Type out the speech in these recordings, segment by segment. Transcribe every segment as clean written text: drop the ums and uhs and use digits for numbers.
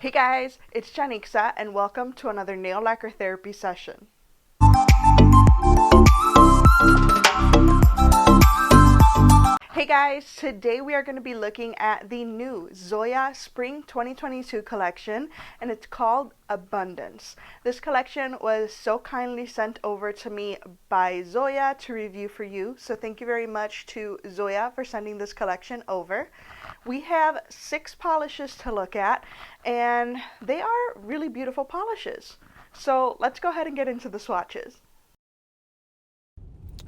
Hey guys, it's Janixa and welcome to another nail lacquer therapy session. Hey guys, today we are going to be looking at the new Zoya Spring 2022 collection, and it's called Abundance. This collection was so kindly sent over to me by Zoya to review for you, so thank you very much to Zoya for sending this collection over. We have 6 polishes to look at, and they are really beautiful polishes. So let's go ahead and get into the swatches.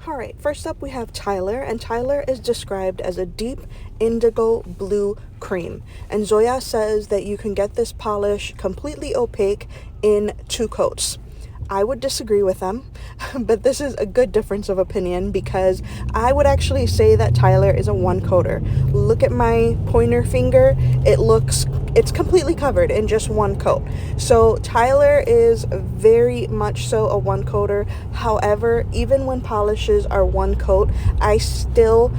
Alright, first up we have Tyler, and Tyler is described as a deep indigo blue cream. And Zoya says that you can get this polish completely opaque in 2 coats. I would disagree with them, but this is a good difference of opinion because I would actually say that Tyler is a 1-coater. Look at my pointer finger. It's completely covered in just 1 coat. So Tyler is very much so a 1-coater. However, even when polishes are 1 coat, I still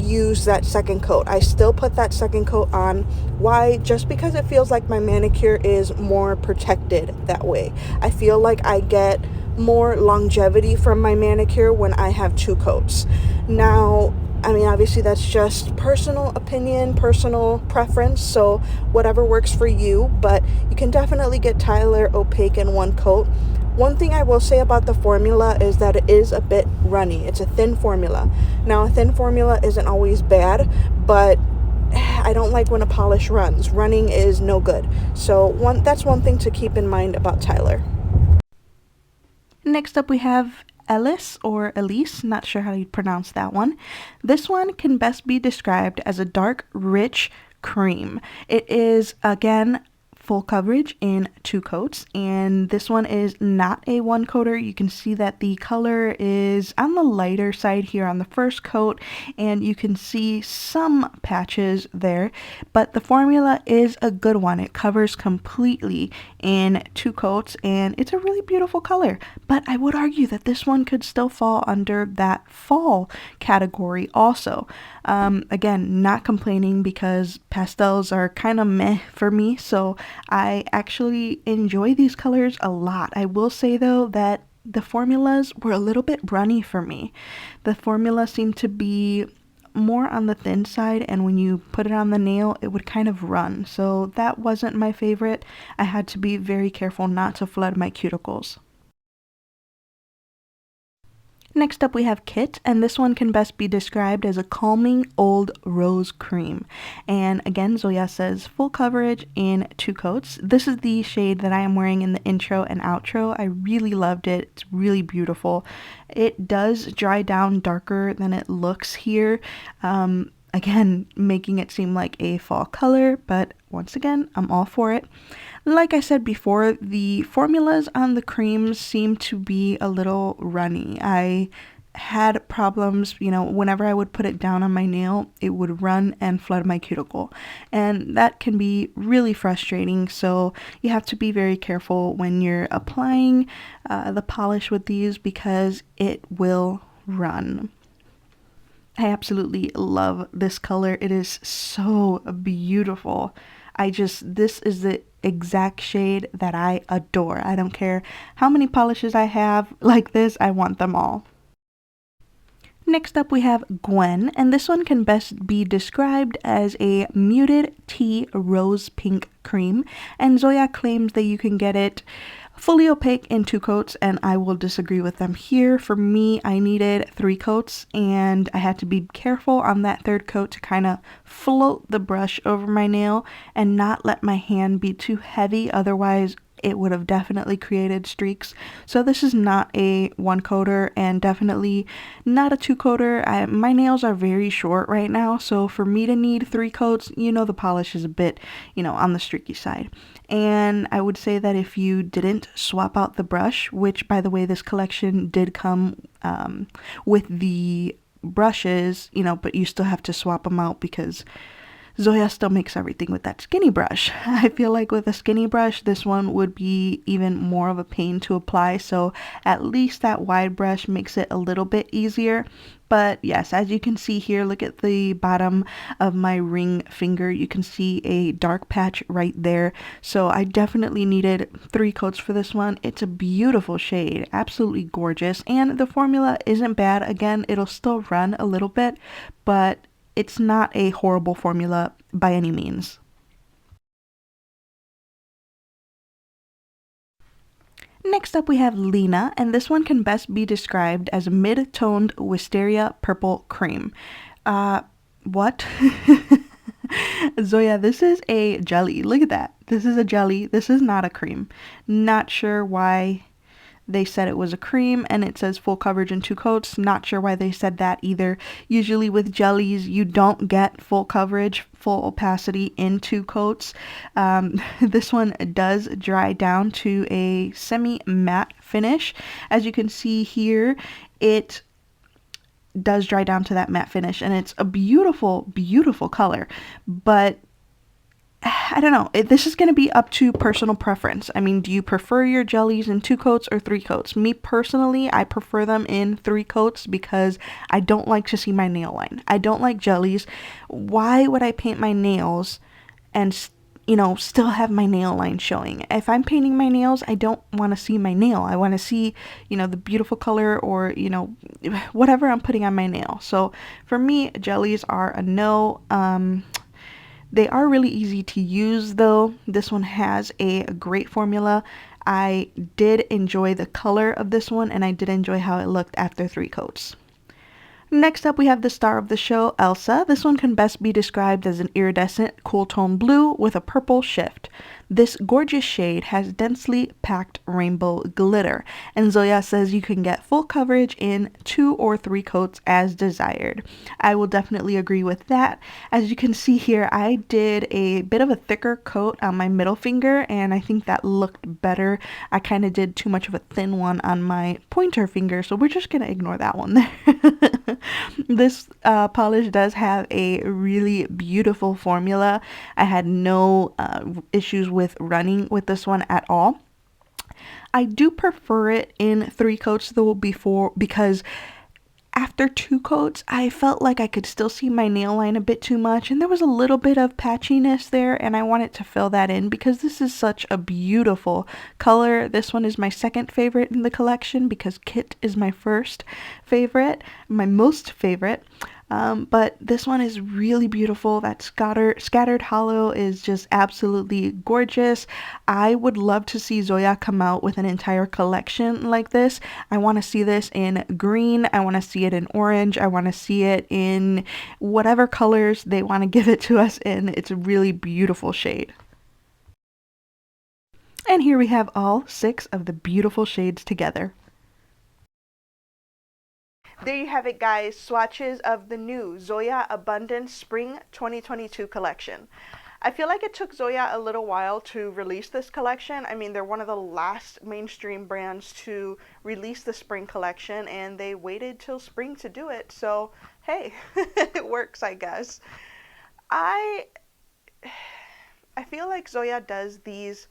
use that 2nd coat. I still put that 2nd coat on. Why? Just because it feels like my manicure is more protected that way. I feel like I get more longevity from my manicure when I have 2 coats. Now, I mean, obviously that's just personal opinion, personal preference, so whatever works for you, but you can definitely get Tyler opaque in 1 coat. One thing I will say about the formula is that it is a bit runny. It's a thin formula. Now, a thin formula isn't always bad, but I don't like when a polish runs. Running is no good. So that's one thing to keep in mind about Tyler. Next up we have Ellis or Elise, not sure how you pronounce that one. This one can best be described as a dark, rich cream. It is, again, full coverage in 2 coats, and this one is not a 1-coater. You can see that the color is on the lighter side here on the first coat, and you can see some patches there, but the formula is a good one. It covers completely in 2 coats, and it's a really beautiful color, but I would argue that this one could still fall under that fall category also. Again, not complaining because pastels are kind of meh for me, so I actually enjoy these colors a lot. I will say though that the formulas were a little bit runny for me. The formula seemed to be more on the thin side, and when you put it on the nail it would kind of run, so that wasn't my favorite. I had to be very careful not to flood my cuticles. Next up we have Kit, and this one can best be described as a calming old rose cream. And again, Zoya says full coverage in 2 coats. This is the shade that I am wearing in the intro and outro. I really loved it. It's really beautiful. It does dry down darker than it looks here. Again, making it seem like a fall color, but once again, I'm all for it. Like I said before, the formulas on the creams seem to be a little runny. I had problems, whenever I would put it down on my nail, it would run and flood my cuticle. And that can be really frustrating, so you have to be very careful when you're applying the polish with these because it will run. I absolutely love this color. It is so beautiful. This is the exact shade that I adore. I don't care how many polishes I have like this, I want them all. Next up we have Gwen, and this one can best be described as a muted tea rose pink cream, and Zoya claims that you can get it fully opaque in 2 coats, and I will disagree with them here. For me, I needed 3 coats, and I had to be careful on that 3rd coat to kind of float the brush over my nail and not let my hand be too heavy, otherwise it would have definitely created streaks. So this is not a 1-coater and definitely not a 2-coater. My nails are very short right now, so for me to need 3 coats, the polish is a bit, on the streaky side. And I would say that if you didn't swap out the brush, which by the way, this collection did come with the brushes, but you still have to swap them out because Zoya still makes everything with that skinny brush. I feel like with a skinny brush, this one would be even more of a pain to apply, so at least that wide brush makes it a little bit easier. But yes, as you can see here, look at the bottom of my ring finger. You can see a dark patch right there. So I definitely needed 3 coats for this one. It's a beautiful shade, absolutely gorgeous. And the formula isn't bad. Again, it'll still run a little bit, but it's not a horrible formula by any means. Next up we have Lena, and this one can best be described as a mid-toned wisteria purple cream. What? Zoya, this is a jelly. Look at that. This is a jelly. This is not a cream. Not sure why they said it was a cream, and it says full coverage in 2 coats. Not sure why they said that either. Usually with jellies, you don't get full coverage, full opacity in 2 coats. This one does dry down to a semi-matte finish. As you can see here, it does dry down to that matte finish, and it's a beautiful, beautiful color. But I don't know. This is going to be up to personal preference. I mean, do you prefer your jellies in 2 coats or 3 coats? Me personally, I prefer them in 3 coats because I don't like to see my nail line. I don't like jellies. Why would I paint my nails and, still have my nail line showing? If I'm painting my nails, I don't want to see my nail. I want to see, the beautiful color or, whatever I'm putting on my nail. So for me, jellies are a no. They are really easy to use though. This one has a great formula. I did enjoy the color of this one, and I did enjoy how it looked after 3 coats. Next up we have the star of the show, Elsa. This one can best be described as an iridescent cool tone blue with a purple shift. This gorgeous shade has densely packed rainbow glitter, and Zoya says you can get full coverage in 2 or 3 coats as desired. I will definitely agree with that. As you can see here, I did a bit of a thicker coat on my middle finger, and I think that looked better. I kind of did too much of a thin one on my pointer finger, so we're just going to ignore that one there. This polish does have a really beautiful formula. I had no issues with running with this one at all. I do prefer it in 3 coats though because after 2 coats, I felt like I could still see my nail line a bit too much, and there was a little bit of patchiness there, and I wanted to fill that in because this is such a beautiful color. This one is my second favorite in the collection because Kit is my first favorite, my most favorite. But this one is really beautiful. That scattered hollow is just absolutely gorgeous. I would love to see Zoya come out with an entire collection like this. I want to see this in green. I want to see it in orange. I want to see it in whatever colors they want to give it to us in. It's a really beautiful shade. And here we have all 6 of the beautiful shades together. There you have it, guys. Swatches of the new Zoya Abundance Spring 2022 collection. I feel like it took Zoya a little while to release this collection. I mean, they're one of the last mainstream brands to release the spring collection, and they waited till spring to do it. So, hey, it works, I guess. I feel like Zoya does these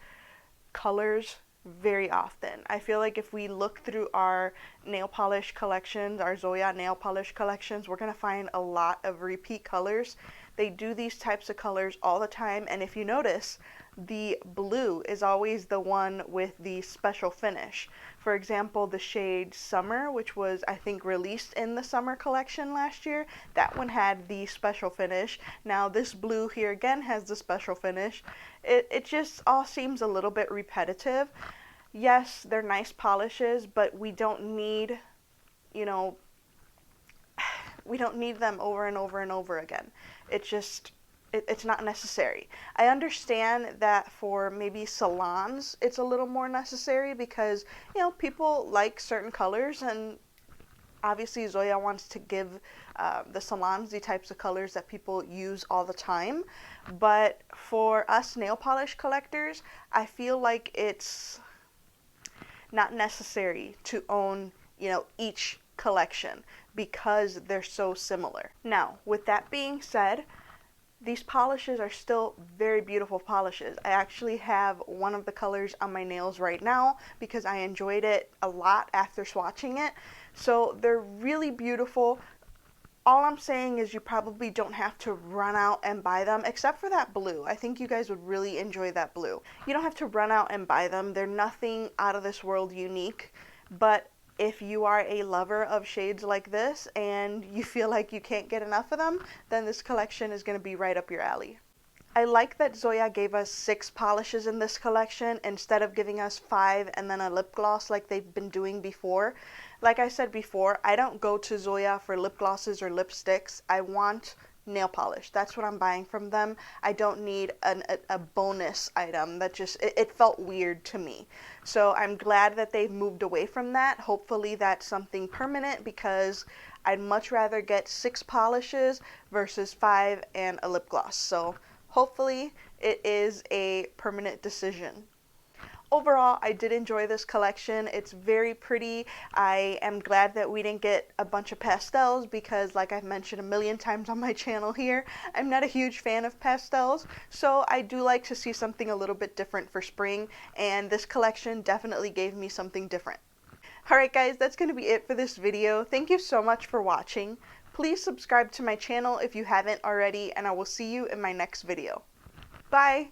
colors very often. I feel like if we look through our nail polish collections, our Zoya nail polish collections, we're going to find a lot of repeat colors. They do these types of colors all the time, and if you notice, the blue is always the one with the special finish. For example, the shade Summer, which was, I think, released in the summer collection last year, that one had the special finish. Now this blue here again has the special finish. It just all seems a little bit repetitive. Yes, they're nice polishes, but we don't need, we don't need them over and over and over again. It's not necessary. I understand that for maybe salons, it's a little more necessary because, people like certain colors, and obviously Zoya wants to give the salons the types of colors that people use all the time. But for us nail polish collectors, I feel like it's not necessary to own, each collection because they're so similar. Now, with that being said, These polishes are still very beautiful polishes. I actually have one of the colors on my nails right now because I enjoyed it a lot after swatching it. So they're really beautiful. All I'm saying is you probably don't have to run out and buy them, except for that blue. I think you guys would really enjoy that blue. You don't have to run out and buy them. They're nothing out of this world unique, but if you are a lover of shades like this and you feel like you can't get enough of them, then this collection is going to be right up your alley. I like that Zoya gave us 6 polishes in this collection instead of giving us 5 and then a lip gloss like they've been doing before. Like I said before, I don't go to Zoya for lip glosses or lipsticks. I want nail polish. That's what I'm buying from them. I don't need a bonus item. That just, it felt weird to me. So I'm glad that they've moved away from that. Hopefully that's something permanent because I'd much rather get 6 polishes versus 5 and a lip gloss. So hopefully it is a permanent decision. Overall, I did enjoy this collection. It's very pretty. I am glad that we didn't get a bunch of pastels because, like I've mentioned a million times on my channel here, I'm not a huge fan of pastels. So I do like to see something a little bit different for spring, and this collection definitely gave me something different. Alright guys, that's going to be it for this video. Thank you so much for watching. Please subscribe to my channel if you haven't already, and I will see you in my next video. Bye!